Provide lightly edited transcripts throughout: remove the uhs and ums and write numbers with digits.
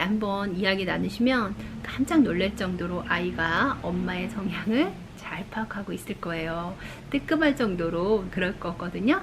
한번 이야기 나누시면 깜짝 놀랄 정도로 아이가 엄마의 성향을 잘 파악하고 있을 거예요. 뜨끔할 정도로 그럴 거거든요.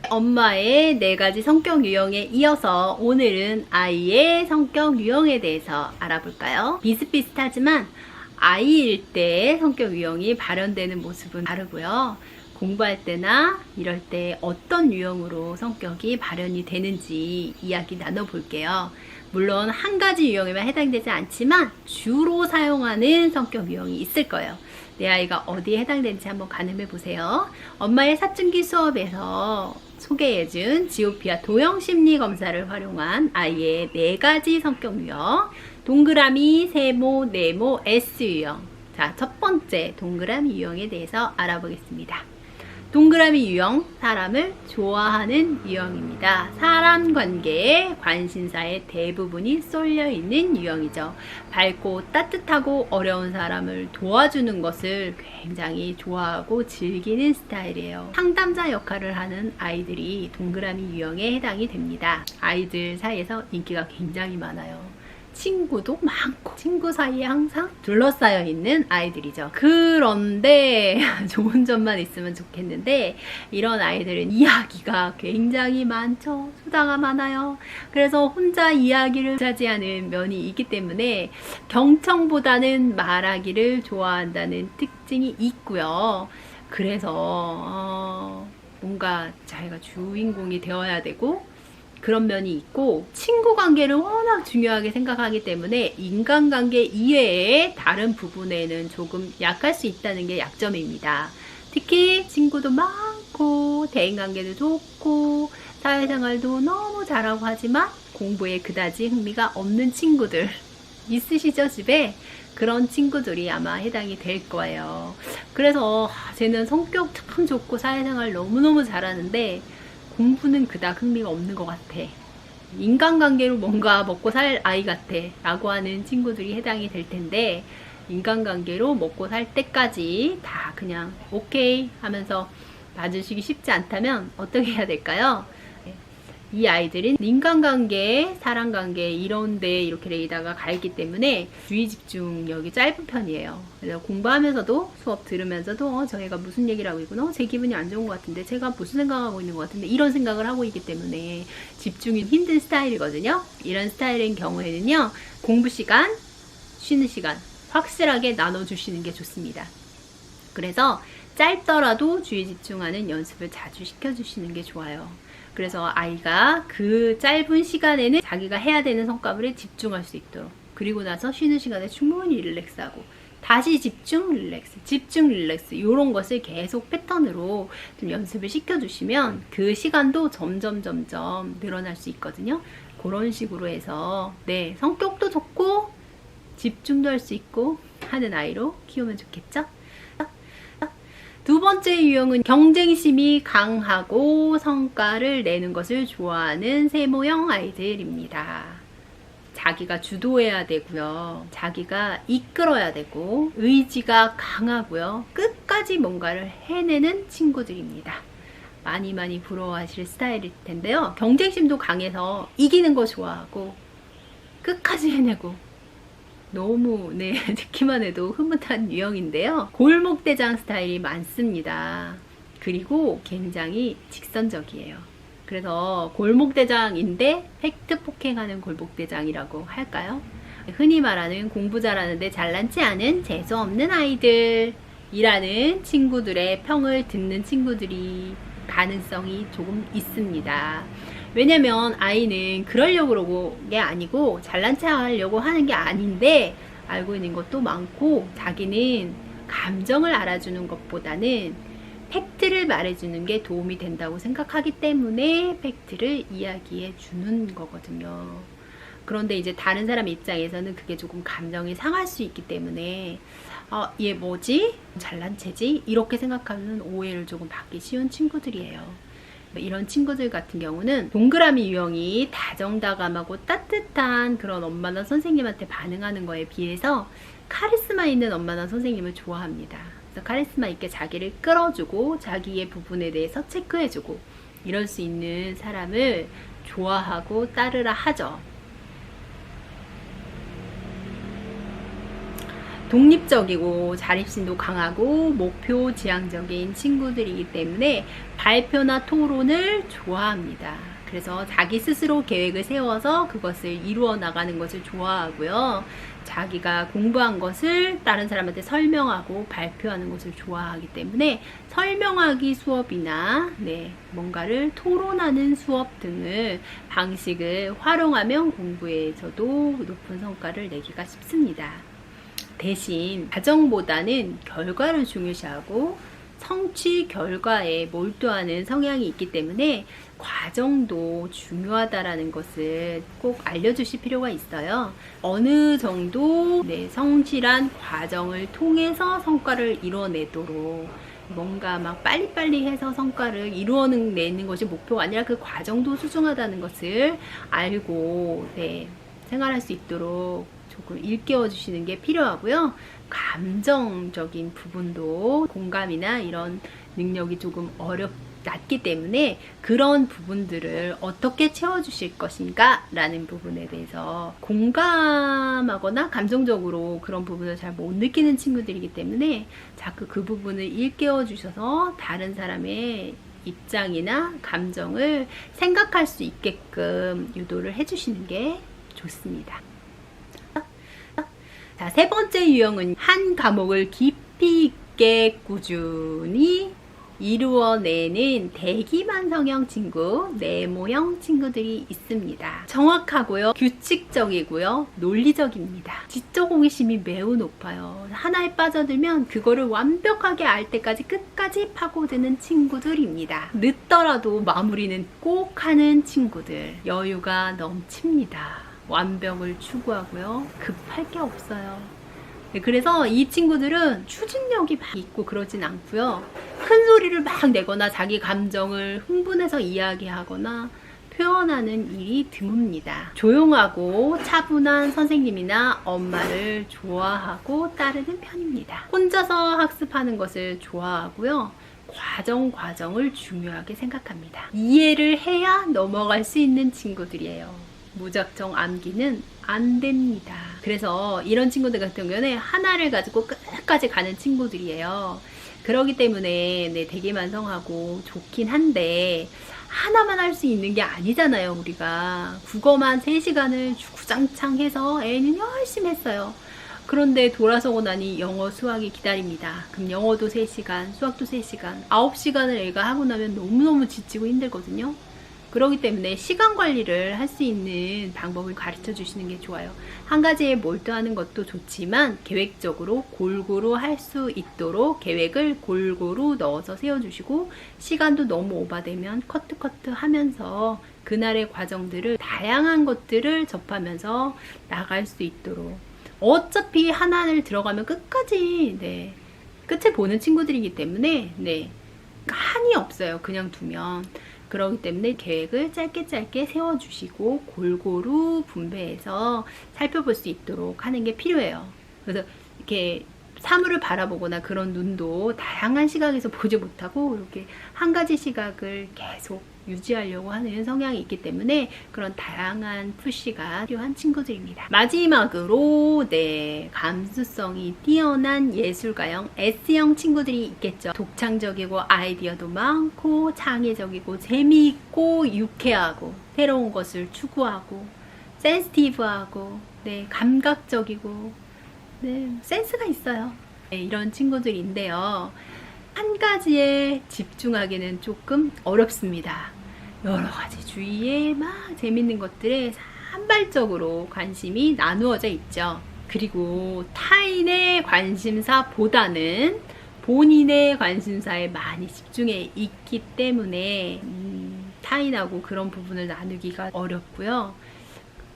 엄마의 4가지 성격 유형에 이어서 오늘은 아이의 성격 유형에 대해서 알아볼까요? 비슷비슷하지만 아이일 때 성격 유형이 발현되는 모습은 다르고요. 공부할 때나 이럴 때 어떤 유형으로 성격이 발현이 되는지 이야기 나눠볼게요. 물론 한 가지 유형에만 해당되지 않지만 주로 사용하는 성격 유형이 있을 거예요. 내 아이가 어디에 해당되는지 한번 가늠해 보세요. 엄마의 사춘기 수업에서 소개해준 지오피아 도형 심리 검사를 활용한 아이의 4가지 성격 유형, 동그라미, 세모, 네모, S 유형. 자, 첫 번째 동그라미 유형에 대해서 알아보겠습니다. 동그라미 유형, 사람을 좋아하는 유형입니다. 사람 관계에 관심사의 대부분이 쏠려 있는 유형이죠. 밝고 따뜻하고 어려운 사람을 도와주는 것을 굉장히 좋아하고 즐기는 스타일이에요. 상담자 역할을 하는 아이들이 동그라미 유형에 해당이 됩니다. 아이들 사이에서 인기가 굉장히 많아요. 친구도 많고 친구 사이에 항상 둘러싸여 있는 아이들이죠. 그런데 좋은 점만 있으면 좋겠는데 이런 아이들은 이야기가 굉장히 많죠. 수다가 많아요. 그래서 혼자 이야기를 차지하는 면이 있기 때문에 경청보다는 말하기를 좋아한다는 특징이 있고요. 그래서 뭔가 자기가 주인공이 되어야 되고 그런 면이 있고, 친구 관계를 워낙 중요하게 생각하기 때문에 인간관계 이외의 다른 부분에는 조금 약할 수 있다는 게 약점입니다. 특히 친구도 많고 대인관계도 좋고 사회생활도 너무 잘하고 하지만 공부에 그다지 흥미가 없는 친구들 있으시죠, 집에? 그런 친구들이 아마 해당이 될 거예요. 그래서 쟤는 성격 참 좋고 사회생활 너무너무 잘하는데 공부는 그닥 흥미가 없는 것 같아. 인간관계로 뭔가 먹고 살 아이 같아 라고 하는 친구들이 해당이 될 텐데, 인간관계로 먹고 살 때까지 다 그냥 오케이 하면서 봐주시기 쉽지 않다면 어떻게 해야 될까요? 이 아이들은 인간관계, 사람관계 이런 데 이렇게 레이더가 가 있기 때문에 주의 집중력이 짧은 편이에요. 그래서 공부하면서도 수업 들으면서도 저희가 무슨 얘기를 하고 있구나, 제 기분이 안 좋은 것 같은데, 제가 무슨 생각하고 있는 것 같은데, 이런 생각을 하고 있기 때문에 집중이 힘든 스타일이거든요. 이런 스타일인 경우에는요, 공부 시간, 쉬는 시간 확실하게 나눠주시는 게 좋습니다. 그래서 짧더라도 주의 집중하는 연습을 자주 시켜주시는 게 좋아요. 그래서 아이가 그 짧은 시간에는 자기가 해야 되는 성과물에 집중할 수 있도록, 그리고 나서 쉬는 시간에 충분히 릴렉스하고 다시 집중 릴렉스, 집중 릴렉스 이런 것을 계속 패턴으로 좀 연습을 시켜주시면 그 시간도 점점 늘어날 수 있거든요. 그런 식으로 해서 성격도 좋고 집중도 할 수 있고 하는 아이로 키우면 좋겠죠? 두 번째 유형은 경쟁심이 강하고 성과를 내는 것을 좋아하는 세모형 아이들입니다. 자기가 주도해야 되고요. 자기가 이끌어야 되고 의지가 강하고요. 끝까지 뭔가를 해내는 친구들입니다. 많이 부러워하실 스타일일 텐데요. 경쟁심도 강해서 이기는 거 좋아하고 끝까지 해내고 너무 듣기만 해도 흐뭇한 유형인데요. 골목대장 스타일이 많습니다. 그리고 굉장히 직선적이에요. 그래서 골목대장인데 팩트 폭행하는 골목대장이라고 할까요? 흔히 말하는 공부 잘하는데 잘난치 않은 재수없는 아이들이라는 친구들의 평을 듣는 친구들이 가능성이 조금 있습니다. 왜냐면 아이는 그러려고 그러고 게 아니고 잘난 체 하려고 하는 게 아닌데 알고 있는 것도 많고, 자기는 감정을 알아주는 것보다는 팩트를 말해주는 게 도움이 된다고 생각하기 때문에 팩트를 이야기해 주는 거거든요. 그런데 이제 다른 사람 입장에서는 그게 조금 감정이 상할 수 있기 때문에 얘 뭐지? 잘난 체지? 이렇게 생각하면 오해를 조금 받기 쉬운 친구들이에요. 이런 친구들 같은 경우는 동그라미 유형이 다정다감하고 따뜻한 그런 엄마나 선생님한테 반응하는 거에 비해서 카리스마 있는 엄마나 선생님을 좋아합니다. 그래서 카리스마 있게 자기를 끌어주고 자기의 부분에 대해서 체크해주고 이럴 수 있는 사람을 좋아하고 따르라 하죠. 독립적이고 자립심도 강하고 목표 지향적인 친구들이기 때문에 발표나 토론을 좋아합니다. 그래서 자기 스스로 계획을 세워서 그것을 이루어 나가는 것을 좋아하고요. 자기가 공부한 것을 다른 사람한테 설명하고 발표하는 것을 좋아하기 때문에 설명하기 수업이나 뭔가를 토론하는 수업 등을 방식을 활용하면 공부에서도 높은 성과를 내기가 쉽습니다. 대신 과정보다는 결과를 중요시하고 성취 결과에 몰두하는 성향이 있기 때문에 과정도 중요하다라는 것을 꼭 알려주실 필요가 있어요. 어느 정도 성실한 과정을 통해서 성과를 이뤄내도록, 뭔가 막 빨리빨리 해서 성과를 이루어내는 것이 목표가 아니라 그 과정도 소중하다는 것을 알고 생활할 수 있도록 조금 일깨워 주시는 게 필요하고요. 감정적인 부분도 공감이나 이런 능력이 조금 낮기 때문에 그런 부분들을 어떻게 채워주실 것인가 라는 부분에 대해서 공감하거나 감정적으로 그런 부분을 잘 못 느끼는 친구들이기 때문에 자꾸 그 부분을 일깨워 주셔서 다른 사람의 입장이나 감정을 생각할 수 있게끔 유도를 해주시는 게 좋습니다. 자, 세 번째 유형은 한 과목을 깊이 있게 꾸준히 이루어내는 대기만 성형 친구, 네모형 친구들이 있습니다. 정확하고요, 규칙적이고요, 논리적입니다. 지적 호기심이 매우 높아요. 하나에 빠져들면 그거를 완벽하게 알 때까지 끝까지 파고드는 친구들입니다. 늦더라도 마무리는 꼭 하는 친구들, 여유가 넘칩니다. 완벽을 추구하고요. 급할 게 없어요. 그래서 이 친구들은 추진력이 막 있고 그러진 않고요. 큰 소리를 막 내거나 자기 감정을 흥분해서 이야기하거나 표현하는 일이 드뭅니다. 조용하고 차분한 선생님이나 엄마를 좋아하고 따르는 편입니다. 혼자서 학습하는 것을 좋아하고요. 과정을 중요하게 생각합니다. 이해를 해야 넘어갈 수 있는 친구들이에요. 무작정 암기는 안 됩니다. 그래서 이런 친구들 같은 경우는 하나를 가지고 끝까지 가는 친구들이에요. 그렇기 때문에 되게 만성하고 좋긴 한데 하나만 할 수 있는 게 아니잖아요. 우리가 국어만 3시간을 주구장창 해서 애는 열심히 했어요. 그런데 돌아서고 나니 영어 수학이 기다립니다. 그럼 영어도 3시간, 수학도 3시간, 9시간을 애가 하고 나면 너무너무 지치고 힘들거든요. 그렇기 때문에 시간 관리를 할 수 있는 방법을 가르쳐 주시는 게 좋아요. 한 가지에 몰두하는 것도 좋지만 계획적으로 골고루 할 수 있도록 계획을 골고루 넣어서 세워주시고, 시간도 너무 오바되면 커트 하면서 그날의 과정들을, 다양한 것들을 접하면서 나갈 수 있도록. 어차피 하나를 들어가면 끝까지 끝을 보는 친구들이기 때문에 한이 없어요. 그냥 두면. 그렇기 때문에 계획을 짧게 세워주시고 골고루 분배해서 살펴볼 수 있도록 하는 게 필요해요. 그래서 이렇게 사물을 바라보거나 그런 눈도 다양한 시각에서 보지 못하고 이렇게 한 가지 시각을 계속 유지하려고 하는 성향이 있기 때문에 그런 다양한 푸시가 필요한 친구들입니다. 마지막으로 감수성이 뛰어난 예술가형 S형 친구들이 있겠죠. 독창적이고 아이디어도 많고 창의적이고 재미있고 유쾌하고 새로운 것을 추구하고 센시티브하고 감각적이고 센스가 있어요. 이런 친구들인데요. 한 가지에 집중하기는 조금 어렵습니다. 여러 가지 주위에 막 재밌는 것들에 산발적으로 관심이 나누어져 있죠. 그리고 타인의 관심사보다는 본인의 관심사에 많이 집중해 있기 때문에 타인하고 그런 부분을 나누기가 어렵고요.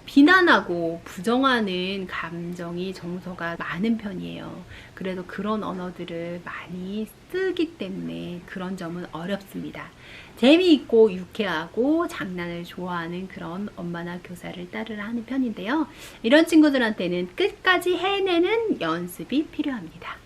비난하고 부정하는 감정이 정서가 많은 편이에요. 그래도 그런 언어들을 많이 쓰기 때문에 그런 점은 어렵습니다. 재미있고 유쾌하고 장난을 좋아하는 그런 엄마나 교사를 따르라 하는 편인데요. 이런 친구들한테는 끝까지 해내는 연습이 필요합니다.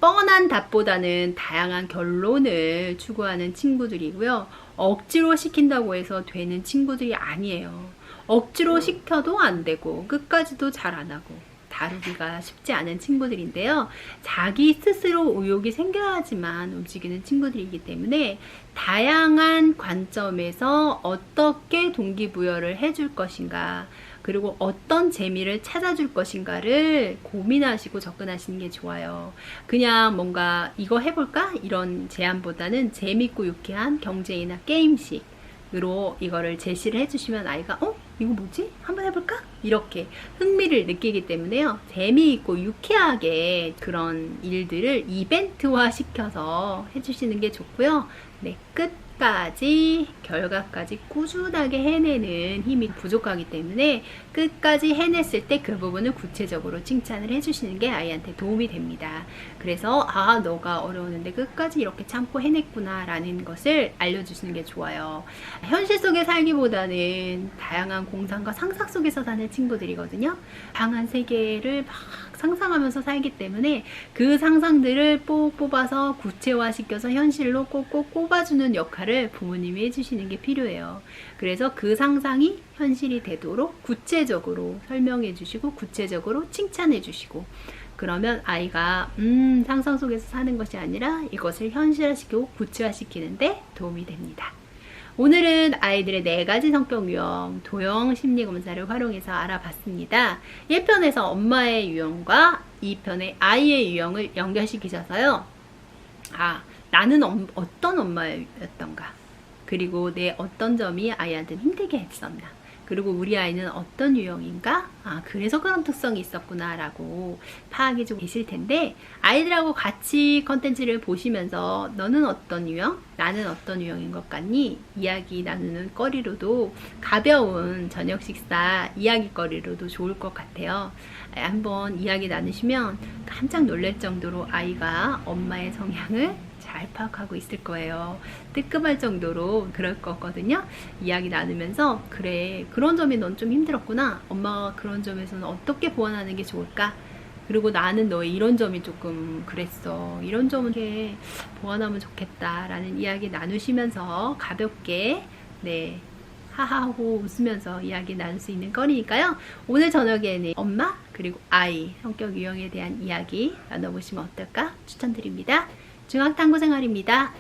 뻔한 답보다는 다양한 결론을 추구하는 친구들이고요. 억지로 시킨다고 해서 되는 친구들이 아니에요. 억지로 시켜도 안 되고 끝까지도 잘 안 하고 다루기가 쉽지 않은 친구들인데요. 자기 스스로 의욕이 생겨야지만 움직이는 친구들이기 때문에 다양한 관점에서 어떻게 동기부여를 해줄 것인가, 그리고 어떤 재미를 찾아줄 것인가를 고민하시고 접근하시는 게 좋아요. 그냥 뭔가 이거 해볼까? 이런 제안보다는 재밌고 유쾌한 경제이나 게임식으로 이거를 제시를 해주시면 아이가 이거 뭐지? 한번 해볼까? 이렇게 흥미를 느끼기 때문에요. 재미있고 유쾌하게 그런 일들을 이벤트화 시켜서 해주시는 게 좋고요. 네, 끝까지 결과까지 꾸준하게 해내는 힘이 부족하기 때문에 끝까지 해냈을 때 그 부분을 구체적으로 칭찬을 해주시는 게 아이한테 도움이 됩니다. 그래서 너가 어려웠는데 끝까지 이렇게 참고 해냈구나 라는 것을 알려주시는 게 좋아요. 현실 속에 살기보다는 다양한 공상과 상상 속에서 사는 친구들이거든요. 다양한 세계를 막 상상하면서 살기 때문에 그 상상들을 뽑아서 구체화시켜서 현실로 꼭꼭 꼽아주는 역할을 부모님이 해주시는 게 필요해요. 그래서 그 상상이 현실이 되도록 구체적으로 설명해 주시고 구체적으로 칭찬해 주시고, 그러면 아이가 상상 속에서 사는 것이 아니라 이것을 현실화시키고 구체화시키는데 도움이 됩니다. 오늘은 아이들의 4가지 성격 유형 도형 심리검사를 활용해서 알아봤습니다. 1편에서 엄마의 유형과 2편의 아이의 유형을 연결시키셔서요. 나는 어떤 엄마였던가, 그리고 내 어떤 점이 아이한테 힘들게 했었나, 그리고 우리 아이는 어떤 유형인가? 그래서 그런 특성이 있었구나 라고 파악해 주고 계실 텐데, 아이들하고 같이 컨텐츠를 보시면서 너는 어떤 유형? 나는 어떤 유형인 것 같니? 이야기 나누는 거리로도, 가벼운 저녁 식사 이야기거리로도 좋을 것 같아요. 한번 이야기 나누시면 깜짝 놀랄 정도로 아이가 엄마의 성향을 잘 파악하고 있을 거예요. 뜨끔할 정도로 그럴 거거든요. 이야기 나누면서 그래, 그런 점이 넌 좀 힘들었구나. 엄마가 그런 점에서는 어떻게 보완하는 게 좋을까? 그리고 나는 너의 이런 점이 조금 그랬어. 이런 점은 이렇게 보완하면 좋겠다 라는 이야기 나누시면서 가볍게 하하호 웃으면서 이야기 나눌 수 있는 거리니까요. 오늘 저녁에는 엄마 그리고 아이 성격 유형에 대한 이야기 나눠보시면 어떨까 추천드립니다. 중학탐구생활입니다.